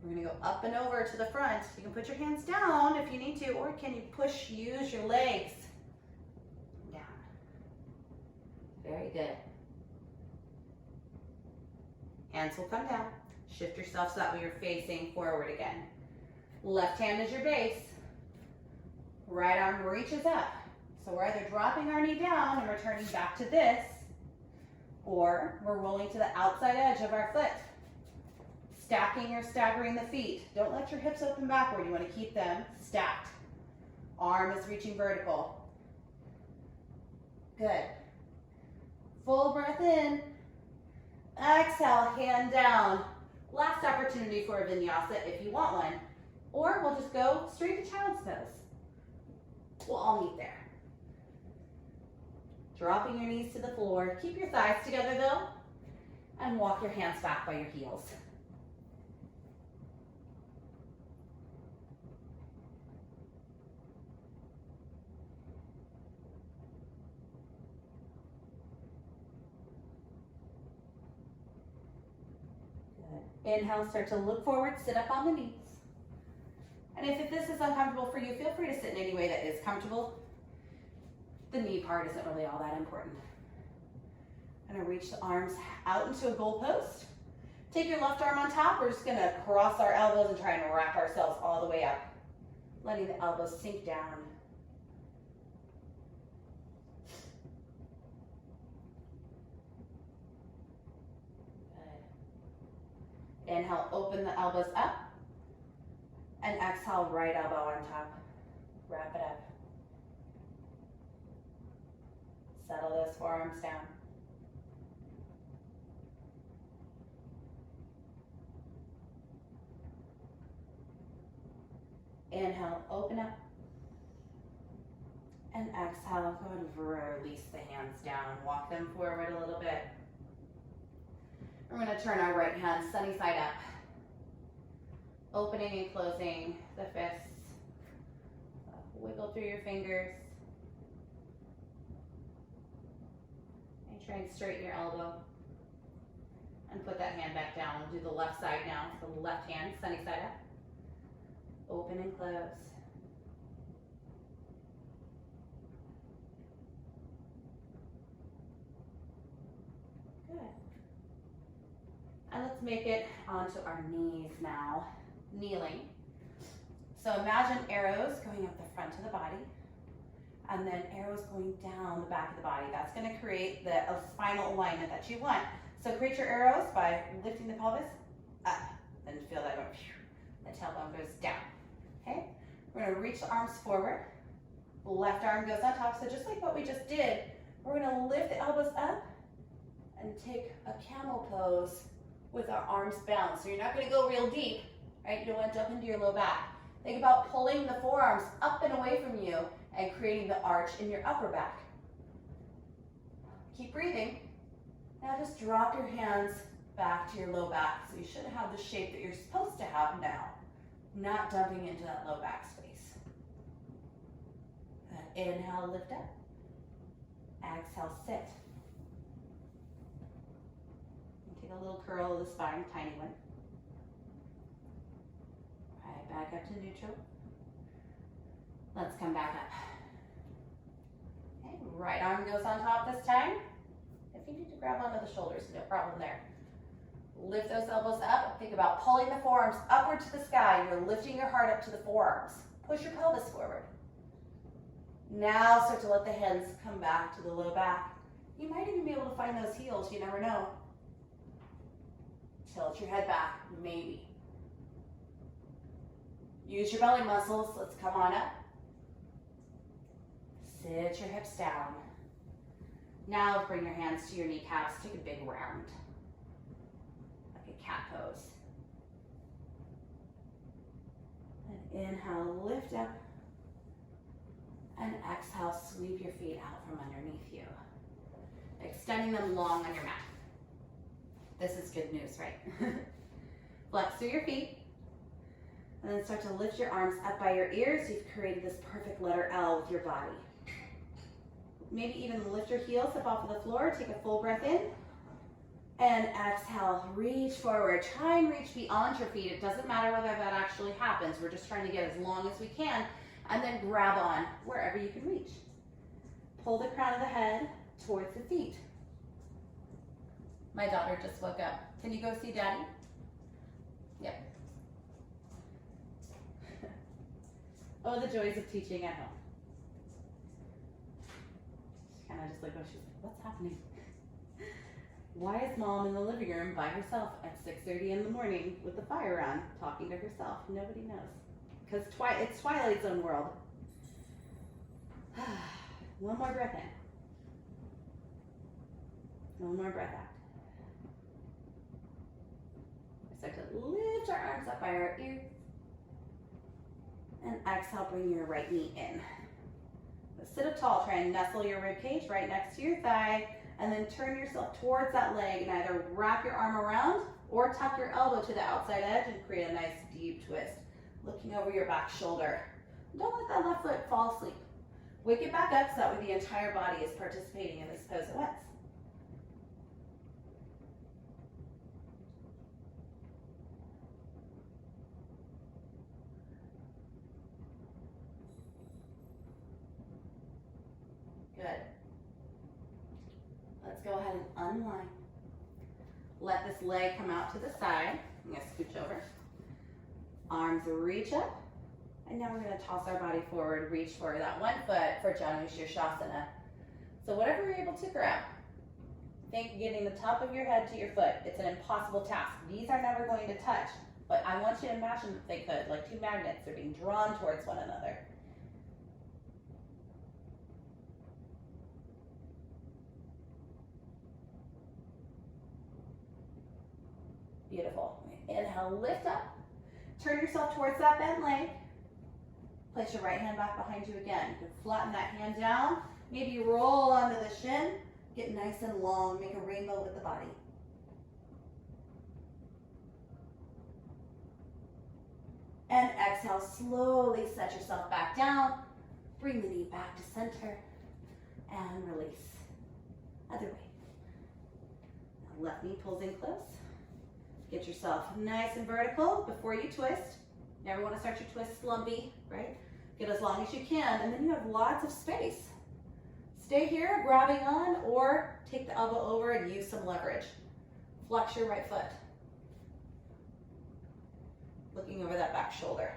We're gonna go up and over to the front. You can put your hands down if you need to, or can you use your legs down? Very good. Hands will come down. Shift yourself so that way you're facing forward again. Left hand is your base. Right arm reaches up. So we're either dropping our knee down and returning back to this, or we're rolling to the outside edge of our foot. Stacking or staggering the feet. Don't let your hips open backward. You want to keep them stacked. Arm is reaching vertical. Good. Full breath in. Exhale, hand down. Last opportunity for a vinyasa if you want one. Or we'll just go straight to child's pose. We'll all meet there. Dropping your knees to the floor. Keep your thighs together though. And walk your hands back by your heels. Inhale, start to look forward, sit up on the knees. And if this is uncomfortable for you, feel free to sit in any way that is comfortable. The knee part isn't really all that important. I'm gonna reach the arms out into a goal post. Take your left arm on top. We're just gonna cross our elbows and try and wrap ourselves all the way up. Letting the elbows sink down. Inhale, open the elbows up. And exhale, right elbow on top. Wrap it up. Settle those forearms down. Inhale, open up. And exhale, go and release the hands down. Walk them forward a little bit. We're going to turn our right hand sunny side up. Opening and closing the fists. Wiggle through your fingers. And try and straighten your elbow. And put that hand back down. We'll do the left side now. So the left hand, sunny side up. Open and close. Good. And let's make it onto our knees now, kneeling. So imagine arrows going up the front of the body, and then arrows going down the back of the body. That's going to create the spinal alignment that you want. So create your arrows by lifting the pelvis up, and feel that going, the tailbone goes down. Okay? We're going to reach the arms forward. Left arm goes on top. So just like what we just did, we're going to lift the elbows up and take a camel pose with our arms bound. So you're not going to go real deep, right? You don't want to jump into your low back. Think about pulling the forearms up and away from you and creating the arch in your upper back. Keep breathing. Now just drop your hands back to your low back. So you should have the shape that you're supposed to have now, not dumping into that low back space. Inhale, lift up. Exhale, sit. Take a little curl of the spine, tiny one. All right, back up to neutral. Let's come back up. Okay, right arm goes on top this time. If you need to grab onto the shoulders, no problem there. Lift those elbows up. Think about pulling the forearms upward to the sky. You're lifting your heart up to the forearms. Push your pelvis forward. Now start to let the hands come back to the low back. You might even be able to find those heels, you never know. Tilt your head back, maybe. Use your belly muscles, let's come on up. Sit your hips down. Now bring your hands to your kneecaps, take a big round. Like a cat pose. And inhale, lift up. And exhale, sweep your feet out from underneath you. Extending them long on your mat. This is good news, right? Flex through your feet. And then start to lift your arms up by your ears. You've created this perfect letter L with your body. Maybe even lift your heels up off of the floor. Take a full breath in. And exhale, reach forward. Try and reach beyond your feet. It doesn't matter whether that actually happens. We're just trying to get as long as we can. And then grab on wherever you can reach. Pull the crown of the head towards the feet. My daughter just woke up. Can you go see Daddy? Yep. Oh, the joys of teaching at home. She's kind of just like, oh, she's like, what's happening? Why is Mom in the living room by herself at 6:30 in the morning with the fire on, talking to herself? Nobody knows. Because it's Twilight Zone world. One more breath in. One more breath out. Start to lift our arms up by our ears. And exhale, bring your right knee in. Sit up tall, try and nestle your rib cage right next to your thigh, and then turn yourself towards that leg and either wrap your arm around or tuck your elbow to the outside edge and create a nice deep twist. Looking over your back shoulder. Don't let that left foot fall asleep. Wake it back up so that way the entire body is participating in this pose at once. Good. Let's go ahead and unwind. Let this leg come out to the side. I'm going to scooch over. Arms reach up. And now we're going to toss our body forward, reach for that one foot for Janushirshasana. So whatever you're able to grab. Think getting the top of your head to your foot. It's an impossible task. These are never going to touch. But I want you to imagine that they could, like two magnets are being drawn towards one another. Beautiful. Inhale, lift up. Turn yourself towards that bent leg. Place your right hand back behind you again. You can flatten that hand down. Maybe roll onto the shin. Get nice and long. Make a rainbow with the body. And exhale, slowly set yourself back down. Bring the knee back to center. And release. Other way. Now left knee pulls in close. Get yourself nice and vertical before you twist. You never want to start your twist slumpy, right? Get as long as you can, and then you have lots of space. Stay here, grabbing on, or take the elbow over and use some leverage. Flex your right foot. Looking over that back shoulder.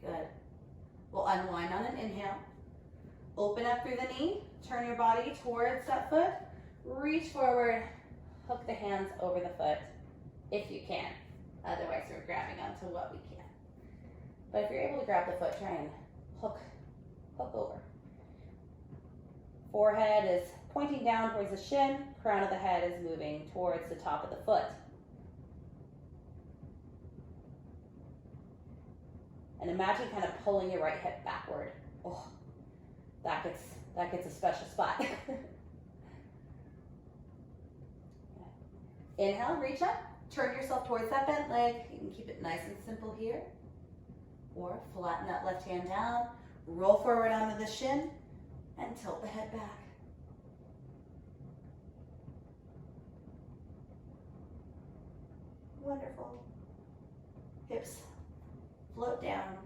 Good. We'll unwind on an inhale. Open up through the knee. Turn your body towards that foot. Reach forward. Hook the hands over the foot if you can. Otherwise, we're grabbing onto what we can. But if you're able to grab the foot, try and hook over. Forehead is pointing down towards the shin. Crown of the head is moving towards the top of the foot. And imagine kind of pulling your right hip backward. Oh, that gets a special spot. Inhale, reach up. Turn yourself towards that bent leg. You can keep it nice and simple here. Or flatten that left hand down. Roll forward onto the shin and tilt the head back. Wonderful. Hips float down.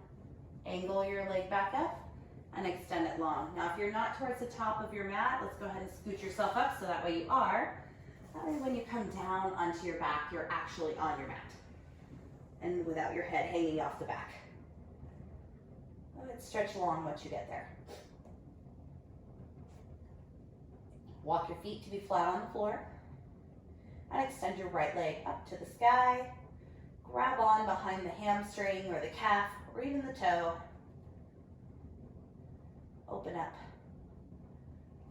Angle your leg back up and extend it long. Now, if you're not towards the top of your mat, let's go ahead and scoot yourself up so that way you are. That way when you come down onto your back, you're actually on your mat and without your head hanging off the back. Let it stretch long once you get there. Walk your feet to be flat on the floor and extend your right leg up to the sky. Grab on behind the hamstring or the calf or even the toe. Open up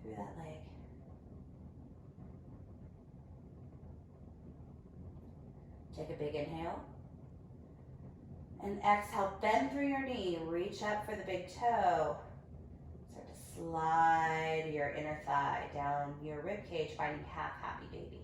through that leg. Take a big inhale. And exhale, bend through your knee. Reach up for the big toe. Start to slide your inner thigh down your rib cage, finding half happy baby.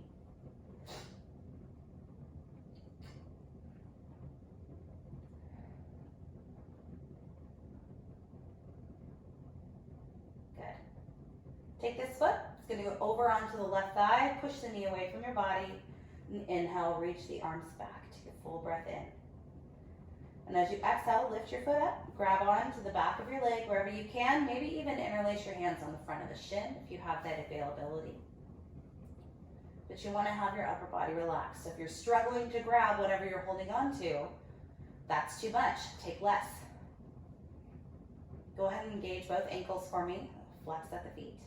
Take this foot, it's going to go over onto the left thigh, push the knee away from your body, and inhale, reach the arms back. Take a full breath in. And as you exhale, lift your foot up, grab on to the back of your leg wherever you can, maybe even interlace your hands on the front of the shin if you have that availability. But you want to have your upper body relaxed. So if you're struggling to grab whatever you're holding on to, that's too much. Take less. Go ahead and engage both ankles for me. Flex at the feet.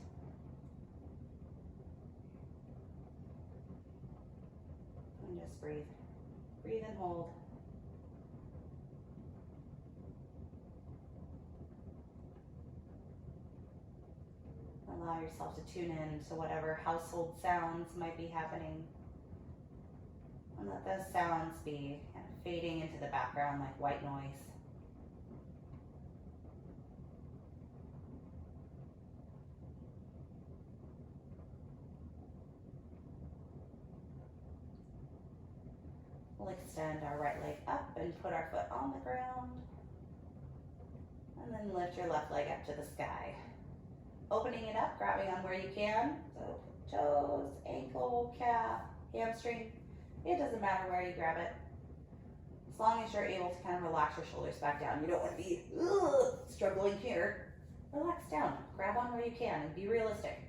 And just breathe. Breathe and hold. Allow yourself to tune in to whatever household sounds might be happening. And let those sounds be kind of fading into the background like white noise. We'll extend our right leg up and put our foot on the ground. And then lift your left leg up to the sky. Opening it up, grabbing on where you can. So toes, ankle, calf, hamstring. It doesn't matter where you grab it. As long as you're able to kind of relax your shoulders back down. You don't want to be struggling here. Relax down. Grab on where you can and be realistic.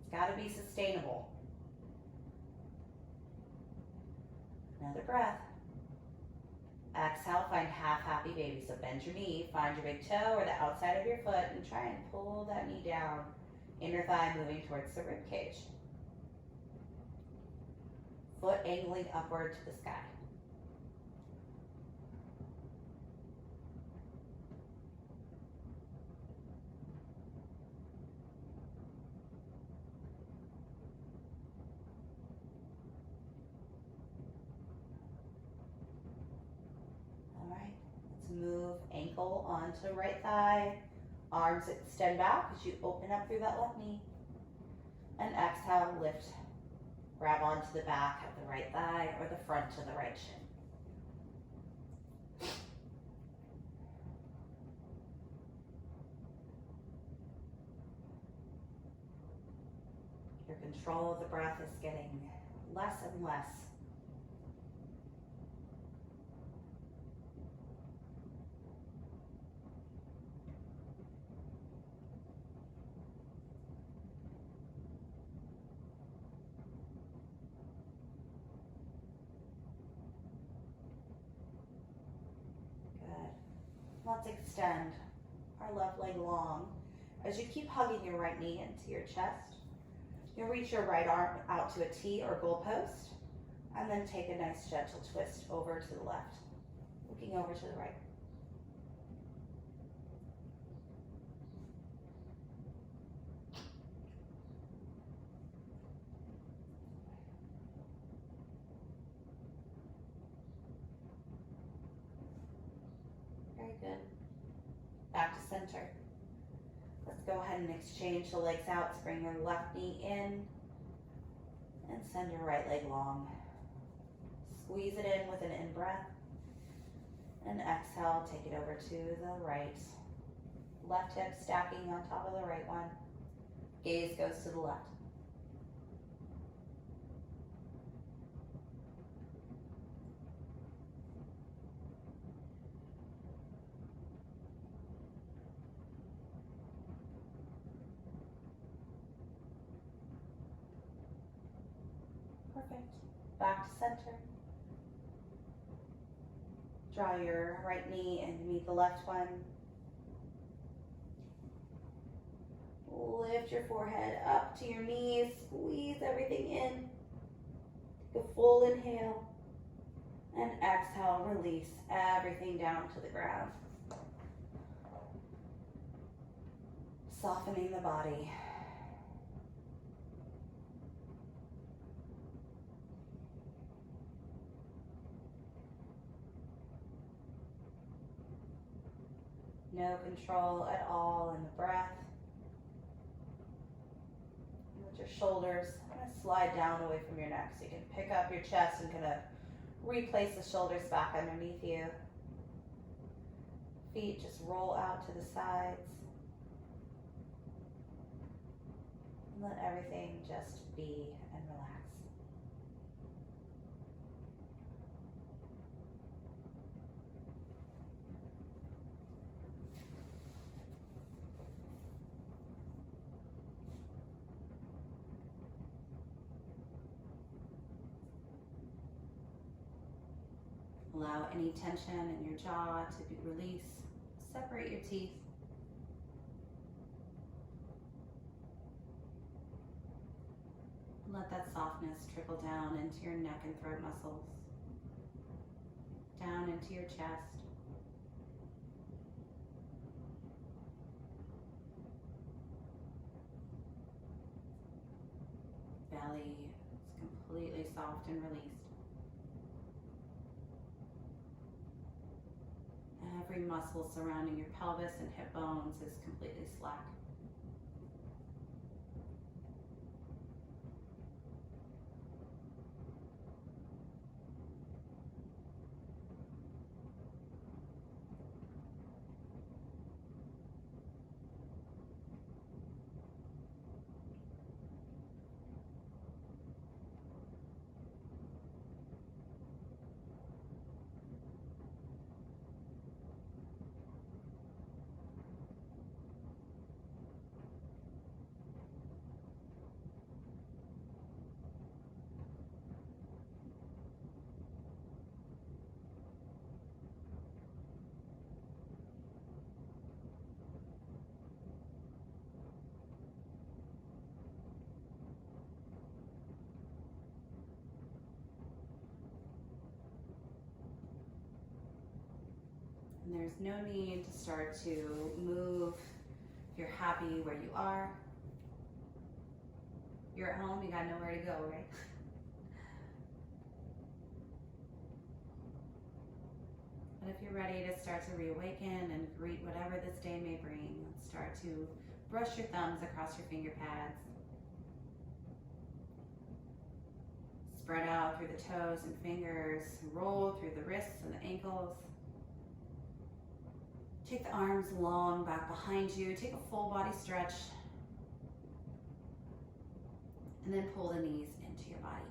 It's got to be sustainable. Another breath. Exhale, find half happy baby. So bend your knee, find your big toe or the outside of your foot and try and pull that knee down. Inner thigh moving towards the rib cage. Foot angling upward to the sky. Move ankle onto right thigh, arms extend back as you open up through that left knee, and exhale, lift, grab onto the back of the right thigh or the front of the right shin. Your control of the breath is getting less and less. Let's extend our left leg long. As you keep hugging your right knee into your chest, you'll reach your right arm out to a T or goalpost, and then take a nice gentle twist over to the left, looking over to the right. Good. Back to center. Let's go ahead and exchange the legs out. So bring your left knee in and send your right leg long. Squeeze it in with an in-breath. And exhale, take it over to the right. Left hip stacking on top of the right one. Gaze goes to the left. Perfect. Back to center. Draw your right knee and meet the left one. Lift your forehead up to your knees. Squeeze everything in. Take a full inhale. And exhale, release everything down to the ground. Softening the body. No control at all in the breath. Let your shoulders kind of slide down away from your neck so you can pick up your chest and kind of replace the shoulders back underneath you. Feet just roll out to the sides. Let everything just be and relax. Allow any tension in your jaw to be released. Separate your teeth. Let that softness trickle down into your neck and throat muscles, down into your chest. Belly is completely soft and released. Every muscle surrounding your pelvis and hip bones is completely slack. And there's no need to start to move. If you're happy where you are, you're at home, you got nowhere to go, right? But if you're ready to start to reawaken and greet whatever this day may bring, start to brush your thumbs across your finger pads. Spread out through the toes and fingers, roll through the wrists and the ankles. Take the arms long back behind you. Take a full body stretch. And then pull the knees into your body.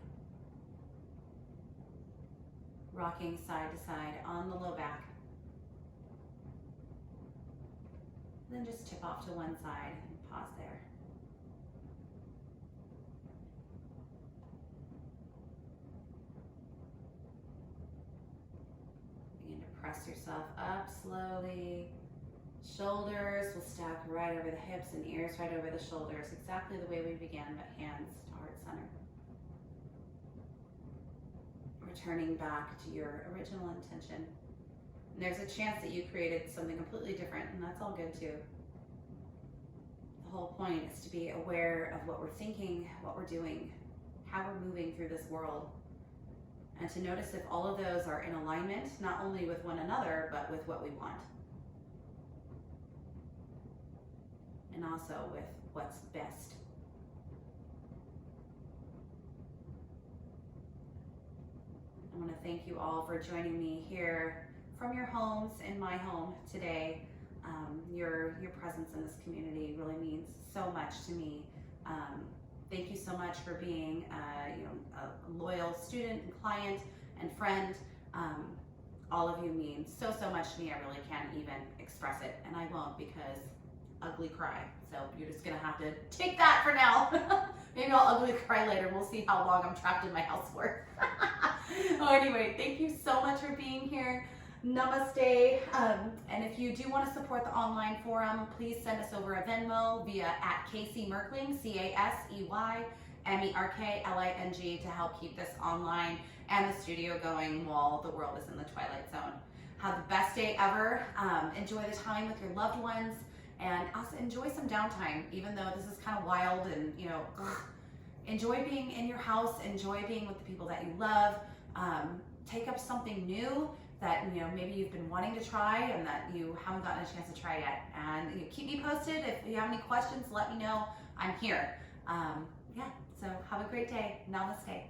Rocking side to side on the low back. Then just tip off to one side and pause there. Begin to press yourself up slowly. Shoulders will stack right over the hips and ears right over the shoulders, exactly the way we began, but hands to heart center. Returning back to your original intention. And there's a chance that you created something completely different, and that's all good too. The whole point is to be aware of what we're thinking, what we're doing, how we're moving through this world, and to notice if all of those are in alignment, not only with one another, but with what we want. And also with what's best. I want to thank you all for joining me here from your homes in my home today. Your presence in this community really means so much to me. Thank you so much for being a loyal student and client and friend. All of you mean so much to me. I really can't even express it, and I won't because ugly cry. So you're just gonna have to take that for now. Maybe I'll ugly cry later. We'll see how long I'm trapped in my house for. Oh, anyway, thank you so much for being here. Namaste. And if you do want to support the online forum, please send us over a Venmo via @CaseyMerkling, CaseyMerkling, to help keep this online and the studio going while the world is in the twilight zone. Have the best day ever. Enjoy the time with your loved ones, and also enjoy some downtime, even though this is kind of wild and, enjoy being in your house, enjoy being with the people that you love. Take up something new that maybe you've been wanting to try and that you haven't gotten a chance to try yet. And keep me posted. If you have any questions, let me know. I'm here. So have a great day. Namaste.